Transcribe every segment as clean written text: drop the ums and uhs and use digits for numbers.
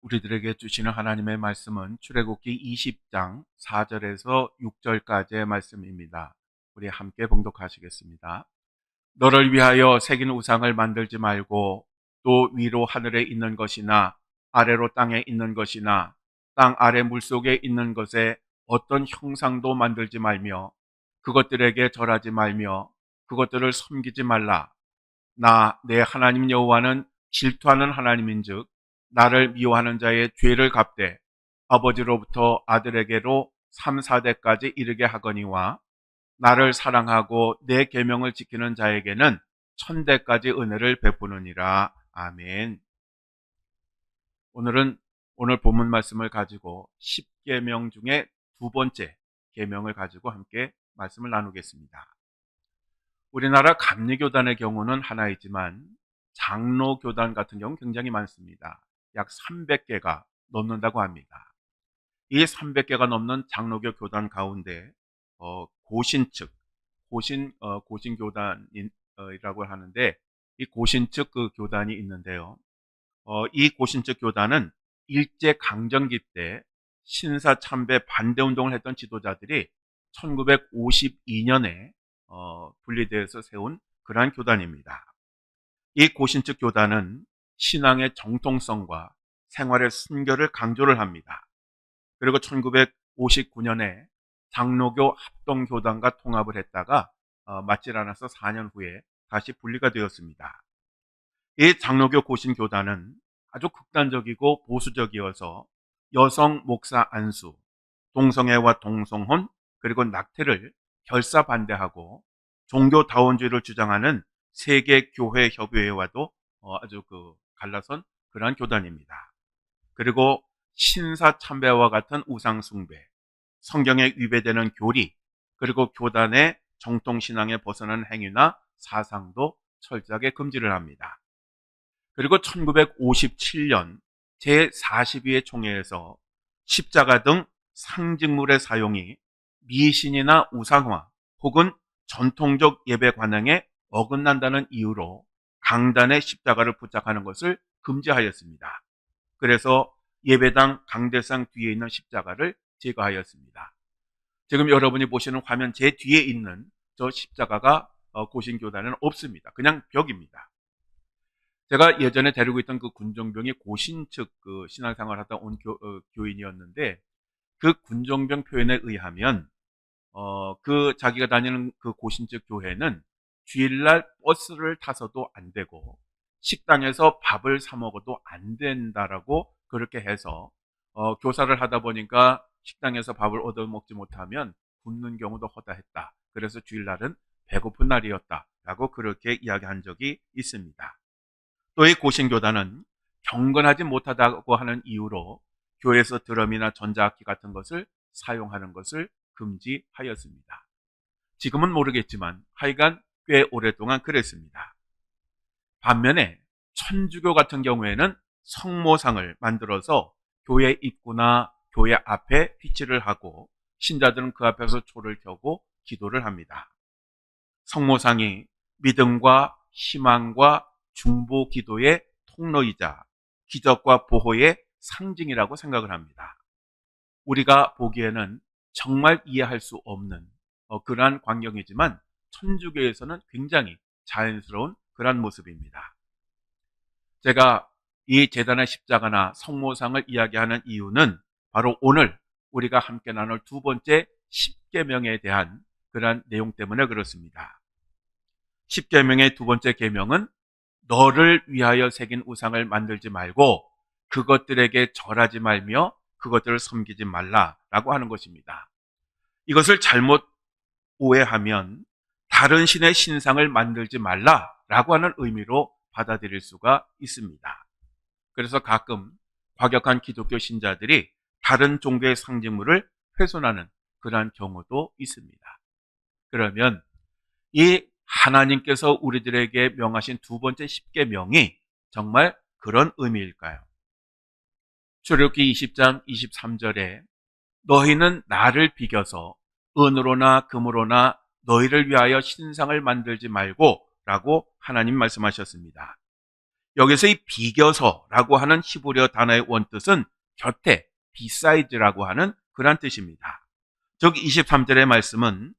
우리들에게 주시는 하나님의 말씀은 출애굽기 20장 4절에서 6절까지의 말씀입니다. 우리 함께 봉독하시겠습니다. 너를 위하여 새긴 우상을 만들지 말고 또 위로 하늘에 있는 것이나 아래로 땅에 있는 것이나 땅 아래 물속에 있는 것에 어떤 형상도 만들지 말며 그것들에게 절하지 말며 그것들을 섬기지 말라. 나 내 하나님 여호와는 질투하는 하나님인즉 나를 미워하는 자의 죄를 갚되 아버지로부터 아들에게로 3, 4대까지 이르게 하거니와 나를 사랑하고 내 계명을 지키는 자에게는 1000대까지 은혜를 베푸느니라. 아멘. 오늘은 오늘 본문 말씀을 가지고 10계명 중에 두 번째 계명을 가지고 함께 말씀을 나누겠습니다. 우리나라 감리교단의 경우는 하나이지만 장로교단 같은 경우는 굉장히 많습니다. 약 300개가 넘는다고 합니다. 이 300개가 넘는 장로교 교단 가운데 고신측, 고신교단이라고 하는데 이 고신측 그 교단이 있는데요. 이 고신측 교단은 일제 강점기 때 신사참배 반대운동을 했던 지도자들이 1952년에 분리되어서 세운 그러한 교단입니다. 이 고신측 교단은 신앙의 정통성과 생활의 순결을 강조를 합니다. 그리고 1959년에 장로교 합동교단과 통합을 했다가 맞질 않아서 4년 후에 다시 분리가 되었습니다. 이 장로교 고신교단은 아주 극단적이고 보수적이어서 여성 목사 안수, 동성애와 동성혼, 그리고 낙태를 결사 반대하고 종교다원주의를 주장하는 세계교회협의회와도 아주 갈라선 그러한 교단입니다. 그리고 신사참배와 같은 우상숭배, 성경에 위배되는 교리, 그리고 교단의 정통신앙에 벗어난 행위나 사상도 철저하게 금지를 합니다. 그리고 1957년 제42회 총회에서 십자가 등 상징물의 사용이 미신이나 우상화 혹은 전통적 예배 관행에 어긋난다는 이유로 강단의 십자가를 부착하는 것을 금지하였습니다. 그래서 예배당 강대상 뒤에 있는 십자가를 제거하였습니다. 지금 여러분이 보시는 화면 제 뒤에 있는 저 십자가가 고신교단에는 없습니다. 그냥 벽입니다. 제가 예전에 데리고 있던 그 군종병이 고신측 그 신앙생활을 하다 온 교인이었는데 그 군종병 표현에 의하면 그 자기가 다니는 그 고신측 교회는 주일날 버스를 타서도 안 되고 식당에서 밥을 사 먹어도 안 된다라고 그렇게 해서 교사를 하다 보니까 식당에서 밥을 얻어 먹지 못하면 굶는 경우도 허다했다. 그래서 주일날은 배고픈 날이었다라고 그렇게 이야기한 적이 있습니다. 또 이 고신교단은 경건하지 못하다고 하는 이유로 교회에서 드럼이나 전자악기 같은 것을 사용하는 것을 금지하였습니다. 지금은 모르겠지만 하여간 꽤 오랫동안 그랬습니다. 반면에 천주교 같은 경우에는 성모상을 만들어서 교회 입구나 교회 앞에 비치를 하고 신자들은 그 앞에서 초를 켜고 기도를 합니다. 성모상이 믿음과 희망과 중보 기도의 통로이자 기적과 보호의 상징이라고 생각을 합니다. 우리가 보기에는 정말 이해할 수 없는 그러한 광경이지만 천주교에서는 굉장히 자연스러운 그러한 모습입니다. 제가 이 제단의 십자가나 성모상을 이야기하는 이유는 바로 오늘 우리가 함께 나눌 두 번째 십계명에 대한 그러한 내용 때문에 그렇습니다. 십계명의 두 번째 계명은 너를 위하여 새긴 우상을 만들지 말고 그것들에게 절하지 말며 그것들을 섬기지 말라라고 하는 것입니다. 이것을 잘못 오해하면 다른 신의 신상을 만들지 말라라고 하는 의미로 받아들일 수가 있습니다. 그래서 가끔 과격한 기독교 신자들이 다른 종교의 상징물을 훼손하는 그러한 경우도 있습니다. 그러면 이 하나님께서 우리들에게 명하신 두 번째 십계명이 정말 그런 의미일까요? 출애굽기 20장 23절에 너희는 나를 비겨서 은으로나 금으로나 너희를 위하여 신상을 만들지 말고 라고 하나님 말씀하셨습니다. 여기서 이 비교서라고 하는 히브리어 단어의 원뜻은 곁에, beside라고 하는 그런 뜻입니다. 즉 23절의 말씀은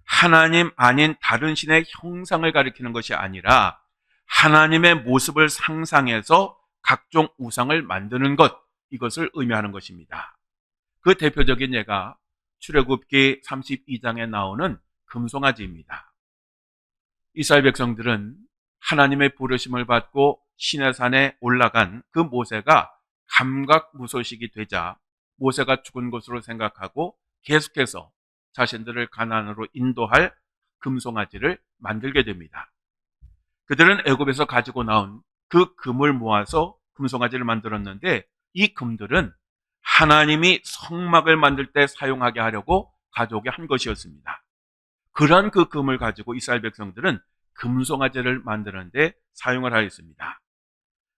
하나님 아닌 다른 신의 형상을 가리키는 것이 아니라 하나님의 모습을 상상해서 각종 우상을 만드는 것, 이것을 의미하는 것입니다. 그 대표적인 예가 출애굽기 32장에 나오는 금송아지입니다. 이스라엘 백성들은 하나님의 부르심을 받고 시내산에 올라간 그 모세가 감각무소식이 되자 모세가 죽은 것으로 생각하고 계속해서 자신들을 가나안으로 인도할 금송아지를 만들게 됩니다. 그들은 애굽에서 가지고 나온 그 금을 모아서 금송아지를 만들었는데 이 금들은 하나님이 성막을 만들 때 사용하게 하려고 가져오게 한 것이었습니다. 그러한 그 금을 가지고 이스라엘 백성들은 금송아지를 만드는데 사용을 하였습니다.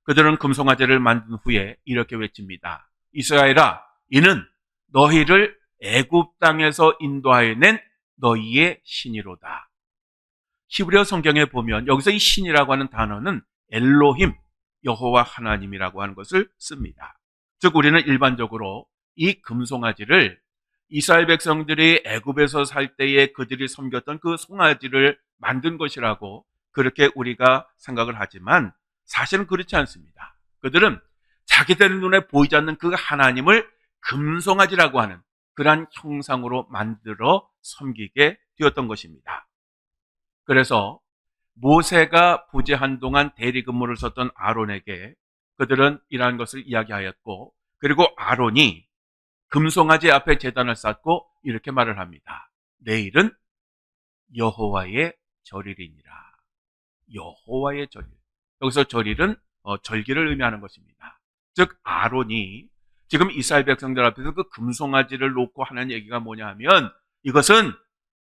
그들은 금송아지를 만든 후에 이렇게 외칩니다. 이스라엘아, 이는 너희를 애굽 땅에서 인도하여 낸 너희의 신이로다. 히브리어 성경에 보면 여기서 이 신이라고 하는 단어는 엘로힘, 여호와 하나님이라고 하는 것을 씁니다. 즉 우리는 일반적으로 이 금송아지를 이스라엘 백성들이 애굽에서 살 때에 그들이 섬겼던 그 송아지를 만든 것이라고 그렇게 우리가 생각을 하지만 사실은 그렇지 않습니다. 그들은 자기들 눈에 보이지 않는 그 하나님을 금송아지라고 하는 그러한 형상으로 만들어 섬기게 되었던 것입니다. 그래서 모세가 부재한 동안 대리 근무를 썼던 아론에게 그들은 이러한 것을 이야기하였고, 그리고 아론이 금송아지 앞에 제단을 쌓고 이렇게 말을 합니다. 내일은 여호와의 절일이니라. 여호와의 절일. 여기서 절일은 절기를 의미하는 것입니다. 즉 아론이 지금 이스라엘 백성들 앞에서 그 금송아지를 놓고 하는 얘기가 뭐냐 하면 이것은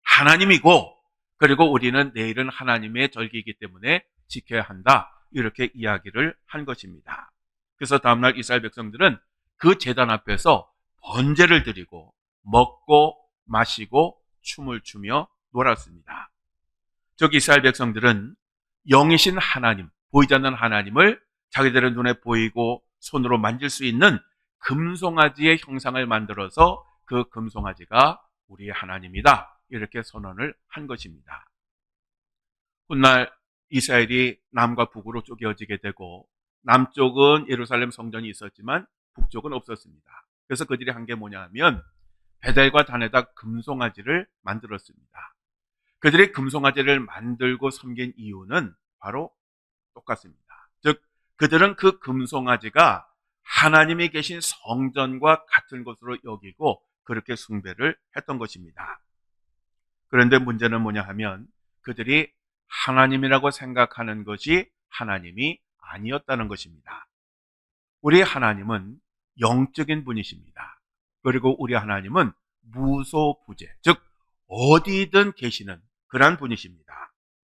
하나님이고, 그리고 우리는 내일은 하나님의 절기이기 때문에 지켜야 한다, 이렇게 이야기를 한 것입니다. 그래서 다음날 이스라엘 백성들은 그 제단 앞에서 번제를 드리고 먹고 마시고 춤을 추며 놀았습니다. 즉 이스라엘 백성들은 영이신 하나님, 보이지 않는 하나님을 자기들의 눈에 보이고 손으로 만질 수 있는 금송아지의 형상을 만들어서 그 금송아지가 우리의 하나님이다, 이렇게 선언을 한 것입니다. 훗날 이스라엘이 남과 북으로 쪼개어지게 되고 남쪽은 예루살렘 성전이 있었지만 북쪽은 없었습니다. 그래서 그들이 한 게 뭐냐 하면 베델과 단에다 금송아지를 만들었습니다. 그들이 금송아지를 만들고 섬긴 이유는 바로 똑같습니다. 즉 그들은 그 금송아지가 하나님이 계신 성전과 같은 것으로 여기고 그렇게 숭배를 했던 것입니다. 그런데 문제는 뭐냐 하면 그들이 하나님이라고 생각하는 것이 하나님이 아니었다는 것입니다. 우리 하나님은 영적인 분이십니다. 그리고 우리 하나님은 무소부재, 즉 어디든 계시는 그러한 분이십니다.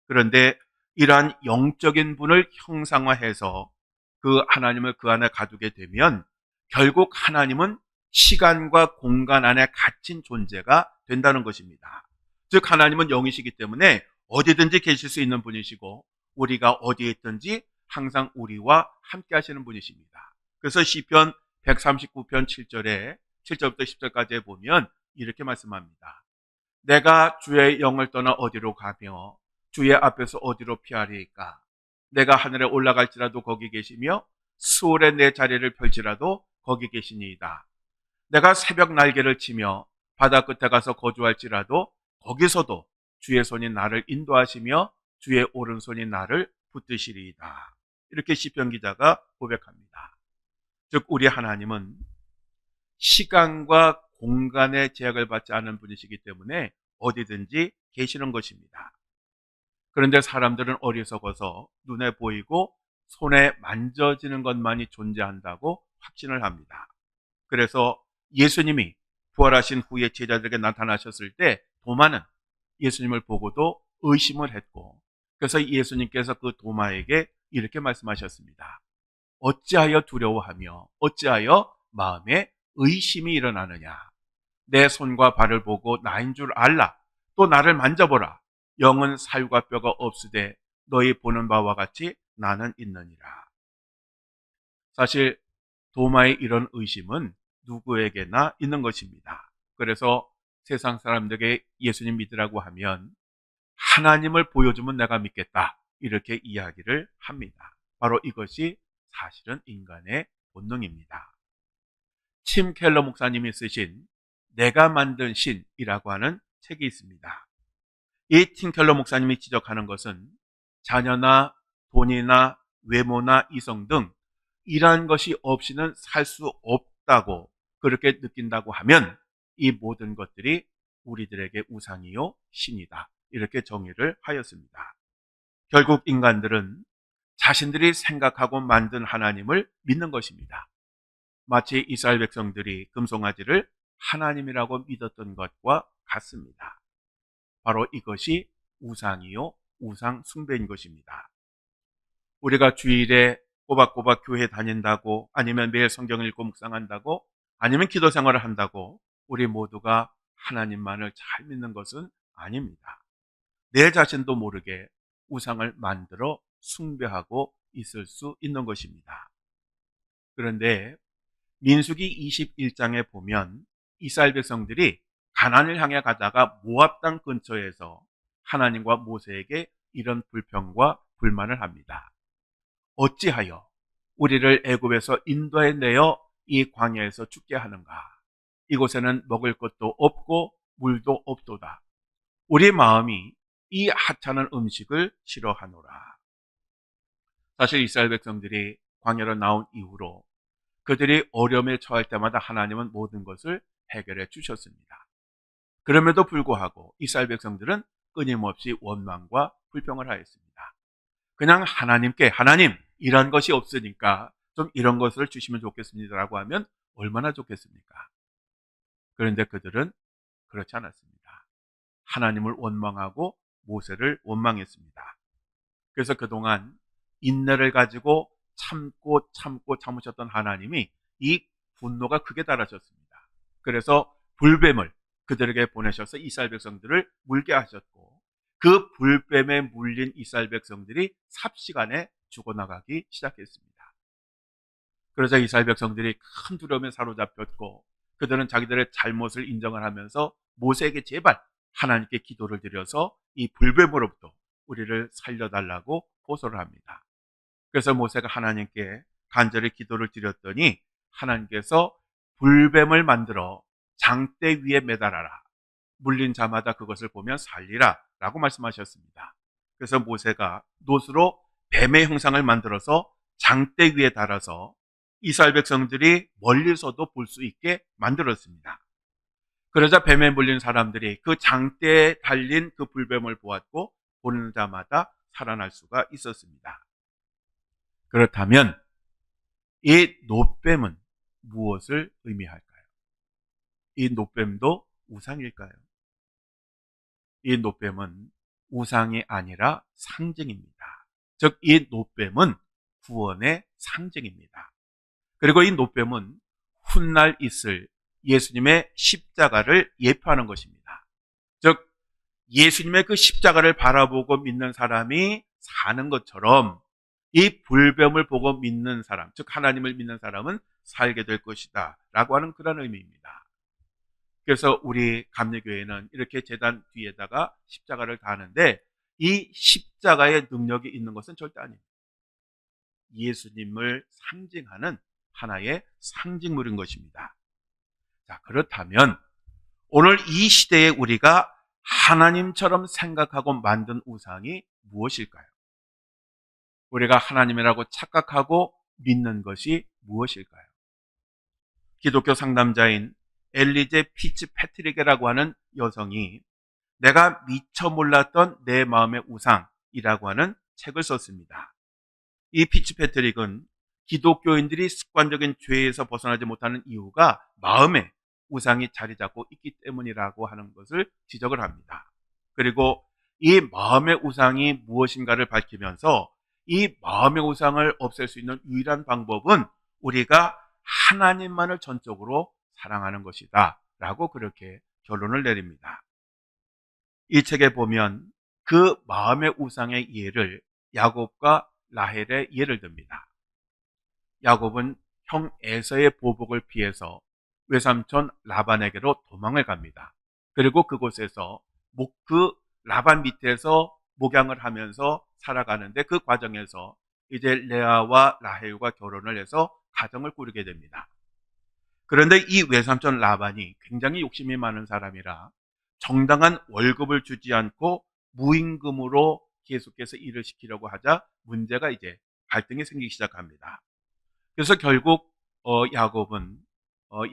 그런데 이러한 영적인 분을 형상화해서 그 하나님을 그 안에 가두게 되면 결국 하나님은 시간과 공간 안에 갇힌 존재가 된다는 것입니다. 즉 하나님은 영이시기 때문에 어디든지 계실 수 있는 분이시고 우리가 어디에 있든지 항상 우리와 함께 하시는 분이십니다. 그래서 시편 139편 7절부터 10절까지에 보면 이렇게 말씀합니다. 내가 주의 영을 떠나 어디로 가며 주의 앞에서 어디로 피하리이까? 내가 하늘에 올라갈지라도 거기 계시며 수월에 내 자리를 펼지라도 거기 계시니이다. 내가 새벽 날개를 치며 바다 끝에 가서 거주할지라도 거기서도 주의 손이 나를 인도하시며 주의 오른손이 나를 붙드시리이다. 이렇게 시편 기자가 고백합니다. 즉 우리 하나님은 시간과 공간의 제약을 받지 않은 분이시기 때문에 어디든지 계시는 것입니다. 그런데 사람들은 어리석어서 눈에 보이고 손에 만져지는 것만이 존재한다고 확신을 합니다. 그래서 예수님이 부활하신 후에 제자들에게 나타나셨을 때 도마는 예수님을 보고도 의심을 했고, 그래서 예수님께서 그 도마에게 이렇게 말씀하셨습니다. 어찌하여 두려워하며 어찌하여 마음에 의심이 일어나느냐? 내 손과 발을 보고 나인 줄 알라. 또 나를 만져보라. 영은 살과 뼈가 없으되 너희 보는 바와 같이 나는 있느니라. 사실 도마의 이런 의심은 누구에게나 있는 것입니다. 그래서 세상 사람들에게 예수님 믿으라고 하면 하나님을 보여주면 내가 믿겠다, 이렇게 이야기를 합니다. 바로 이것이 사실은 인간의 본능입니다. tim 켈러 목사님이 쓰신 내가 만든 신이라고 하는 책이 있습니다. 이 tim 켈러 목사님이 지적하는 것은 자녀나 돈이나 외모나 이성 등 이러한 것이 없이는 살 수 없다고 그렇게 느낀다고 하면 이 모든 것들이 우리들에게 우상이요 신이다, 이렇게 정의를 하였습니다. 결국 인간들은 자신들이 생각하고 만든 하나님을 믿는 것입니다. 마치 이스라엘 백성들이 금송아지를 하나님이라고 믿었던 것과 같습니다. 바로 이것이 우상이요 우상 숭배인 것입니다. 우리가 주일에 꼬박꼬박 교회 다닌다고, 아니면 매일 성경을 읽고 묵상한다고, 아니면 기도 생활을 한다고 우리 모두가 하나님만을 잘 믿는 것은 아닙니다. 내 자신도 모르게 우상을 만들어 숭배하고 있을 수 있는 것입니다. 그런데 민수기 21장에 보면 이스라엘 백성들이 가나안을 향해 가다가 모압 땅 근처에서 하나님과 모세에게 이런 불평과 불만을 합니다. 어찌하여 우리를 애굽에서 인도해 내어 이 광야에서 죽게 하는가? 이곳에는 먹을 것도 없고 물도 없도다. 우리 마음이 이 하찮은 음식을 싫어하노라. 사실 이스라엘 백성들이 광야로 나온 이후로 그들이 어려움에 처할 때마다 하나님은 모든 것을 해결해 주셨습니다. 그럼에도 불구하고 이스라엘 백성들은 끊임없이 원망과 불평을 하였습니다. 그냥 하나님께 하나님 이런 것이 없으니까 좀 이런 것을 주시면 좋겠습니다라고 하면 얼마나 좋겠습니까? 그런데 그들은 그렇지 않았습니다. 하나님을 원망하고 모세를 원망했습니다. 그래서 그동안 인내를 가지고 참고 참으셨던 하나님이 이 분노가 크게 달하셨습니다. 그래서 불뱀을 그들에게 보내셔서 이스라엘 백성들을 물게 하셨고, 그 불뱀에 물린 이스라엘 백성들이 삽시간에 죽어나가기 시작했습니다. 그러자 이스라엘 백성들이 큰 두려움에 사로잡혔고, 그들은 자기들의 잘못을 인정을 하면서 모세에게 제발 하나님께 기도를 드려서 이 불뱀으로부터 우리를 살려달라고 호소를 합니다. 그래서 모세가 하나님께 간절히 기도를 드렸더니 하나님께서 불뱀을 만들어 장대 위에 매달아라. 물린 자마다 그것을 보면 살리라 라고 말씀하셨습니다. 그래서 모세가 놋으로 뱀의 형상을 만들어서 장대 위에 달아서 이스라엘 백성들이 멀리서도 볼 수 있게 만들었습니다. 그러자 뱀에 물린 사람들이 그 장대에 달린 그 불뱀을 보았고 보는 자마다 살아날 수가 있었습니다. 그렇다면 이 놋뱀은 무엇을 의미할까요? 이 놋뱀도 우상일까요? 이 놋뱀은 우상이 아니라 상징입니다. 즉 이 놋뱀은 구원의 상징입니다. 그리고 이 놋뱀은 훗날 있을 예수님의 십자가를 예표하는 것입니다. 즉 예수님의 그 십자가를 바라보고 믿는 사람이 사는 것처럼 이 불뱀을 보고 믿는 사람, 즉 하나님을 믿는 사람은 살게 될 것이다 라고 하는 그런 의미입니다. 그래서 우리 감리교회는 이렇게 제단 뒤에다가 십자가를 다는데 이 십자가의 능력이 있는 것은 절대 아닙니다. 예수님을 상징하는 하나의 상징물인 것입니다. 자, 그렇다면 오늘 이 시대에 우리가 하나님처럼 생각하고 만든 우상이 무엇일까요? 우리가 하나님이라고 착각하고 믿는 것이 무엇일까요? 기독교 상담자인 엘리제 피츠패트릭이라고 하는 여성이 내가 미처 몰랐던 내 마음의 우상이라고 하는 책을 썼습니다. 이 피츠패트릭은 기독교인들이 습관적인 죄에서 벗어나지 못하는 이유가 마음에 우상이 자리 잡고 있기 때문이라고 하는 것을 지적을 합니다. 그리고 이 마음의 우상이 무엇인가를 밝히면서 이 마음의 우상을 없앨 수 있는 유일한 방법은 우리가 하나님만을 전적으로 사랑하는 것이다 라고 그렇게 결론을 내립니다. 이 책에 보면 그 마음의 우상의 예를 야곱과 라헬의 예를 듭니다. 야곱은 형 에서의 보복을 피해서 외삼촌 라반에게로 도망을 갑니다. 그리고 그곳에서 그 라반 밑에서 목양을 하면서 살아가는데 그 과정에서 이제 레아와 라헬과 결혼을 해서 가정을 꾸리게 됩니다. 그런데 이 외삼촌 라반이 굉장히 욕심이 많은 사람이라 정당한 월급을 주지 않고 무임금으로 계속해서 일을 시키려고 하자 문제가 이제 갈등이 생기기 시작합니다. 그래서 결국 야곱은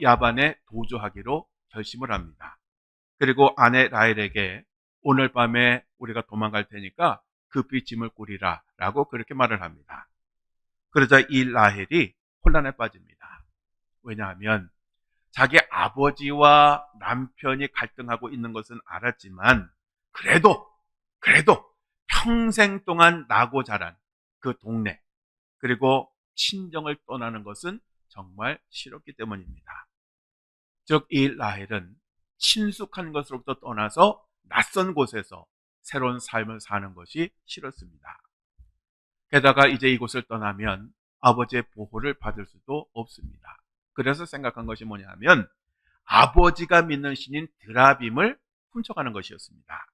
야반에 도주하기로 결심을 합니다. 그리고 아내 라헬에게 오늘 밤에 우리가 도망갈 테니까 급히 짐을 꾸리라 라고 그렇게 말을 합니다. 그러자 이 라헬이 혼란에 빠집니다. 왜냐하면 자기 아버지와 남편이 갈등하고 있는 것은 알았지만 그래도 평생 동안 나고 자란 그 동네 그리고 친정을 떠나는 것은 정말 싫었기 때문입니다. 즉 이 라헬은 친숙한 것으로부터 떠나서 낯선 곳에서 새로운 삶을 사는 것이 싫었습니다. 게다가 이제 이곳을 떠나면 아버지의 보호를 받을 수도 없습니다. 그래서 생각한 것이 뭐냐면 아버지가 믿는 신인 드라빔을 훔쳐가는 것이었습니다.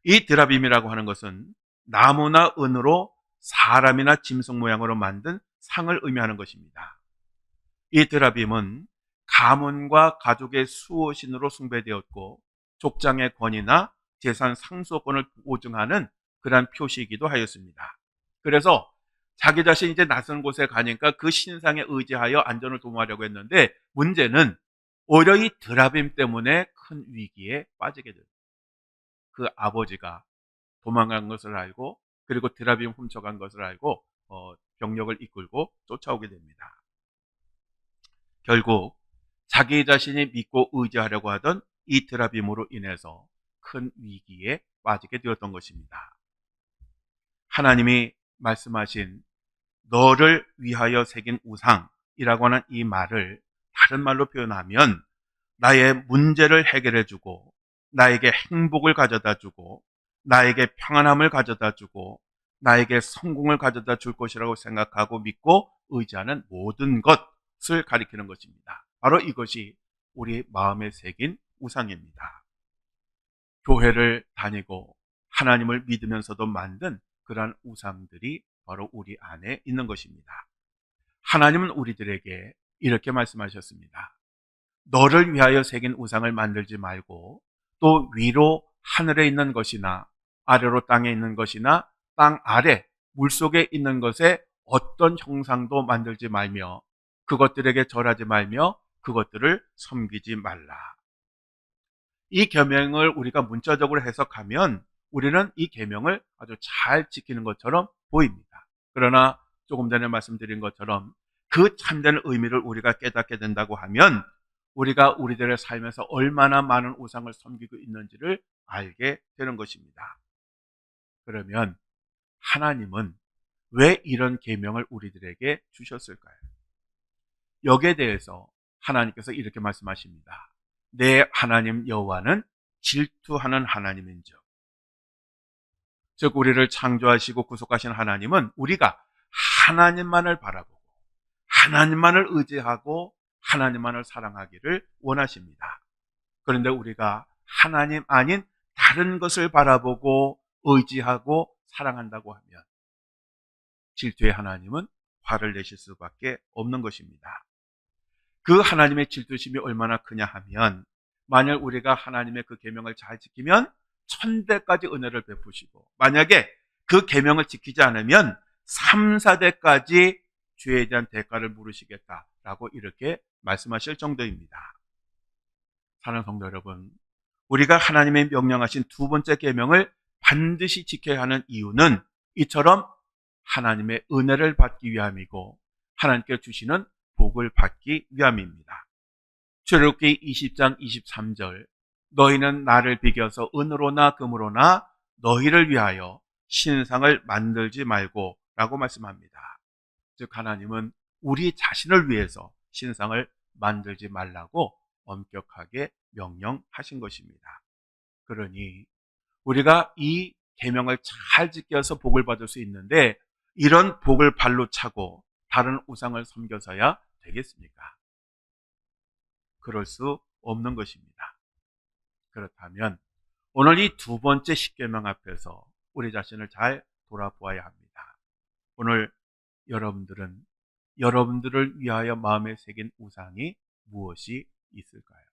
이 드라빔이라고 하는 것은 나무나 은으로 사람이나 짐승 모양으로 만든 상을 의미하는 것입니다. 이 드라빔은 가문과 가족의 수호신으로 숭배되었고 족장의 권위나 재산 상속권을 보증하는 그러한 표시이기도 하였습니다. 그래서 자기 자신이 이제 낯선 곳에 가니까 그 신상에 의지하여 안전을 도모하려고 했는데 문제는 오히려 이 드라빔 때문에 큰 위기에 빠지게 됩니다. 그 아버지가 도망간 것을 알고 그리고 드라빔 훔쳐간 것을 알고 병력을 이끌고 쫓아오게 됩니다. 결국 자기 자신이 믿고 의지하려고 하던 이 드라빔으로 인해서 큰 위기에 빠지게 되었던 것입니다. 하나님이 말씀하신 너를 위하여 새긴 우상이라고 하는 이 말을 다른 말로 표현하면 나의 문제를 해결해주고 나에게 행복을 가져다주고 나에게 평안함을 가져다주고 나에게 성공을 가져다 줄 것이라고 생각하고 믿고 의지하는 모든 것을 가리키는 것입니다. 바로 이것이 우리 마음에 새긴 우상입니다. 교회를 다니고 하나님을 믿으면서도 만든 그러한 우상들이 바로 우리 안에 있는 것입니다. 하나님은 우리들에게 이렇게 말씀하셨습니다. 너를 위하여 새긴 우상을 만들지 말고 또 위로 하늘에 있는 것이나 아래로 땅에 있는 것이나 땅 아래 물속에 있는 것에 어떤 형상도 만들지 말며 그것들에게 절하지 말며 그것들을 섬기지 말라. 이 계명을 우리가 문자적으로 해석하면 우리는 이 계명을 아주 잘 지키는 것처럼 보입니다. 그러나 조금 전에 말씀드린 것처럼 그 참된 의미를 우리가 깨닫게 된다고 하면 우리가 우리들의 삶에서 얼마나 많은 우상을 섬기고 있는지를 알게 되는 것입니다. 그러면 하나님은 왜 이런 계명을 우리들에게 주셨을까요? 여기에 대해서 하나님께서 이렇게 말씀하십니다. 내 하나님 여호와는 질투하는 하나님인즉, 즉 우리를 창조하시고 구속하신 하나님은 우리가 하나님만을 바라보고 하나님만을 의지하고 하나님만을 사랑하기를 원하십니다. 그런데 우리가 하나님 아닌 다른 것을 바라보고 의지하고 사랑한다고 하면 질투의 하나님은 화를 내실 수밖에 없는 것입니다. 그 하나님의 질투심이 얼마나 크냐 하면 만약 우리가 하나님의 그 계명을 잘 지키면 천대까지 은혜를 베푸시고 만약에 그 계명을 지키지 않으면 3, 4대까지 죄에 대한 대가를 물으시겠다라고 이렇게 말씀하실 정도입니다. 사랑하는 성도 여러분, 우리가 하나님의 명령하신 두 번째 계명을 반드시 지켜야 하는 이유는 이처럼 하나님의 은혜를 받기 위함이고 하나님께 주시는 복을 받기 위함입니다. 출애굽기 20장 23절 너희는 나를 비겨서 은으로나 금으로나 너희를 위하여 신상을 만들지 말고 라고 말씀합니다. 즉 하나님은 우리 자신을 위해서 신상을 만들지 말라고 엄격하게 명령하신 것입니다. 그러니 우리가 이 계명을 잘 지켜서 복을 받을 수 있는데 이런 복을 발로 차고 다른 우상을 섬겨서야 되겠습니까? 그럴 수 없는 것입니다. 그렇다면 오늘 이 두 번째 십계명 앞에서 우리 자신을 잘 돌아보아야 합니다. 오늘 여러분들은 여러분들을 위하여 마음에 새긴 우상이 무엇이 있을까요?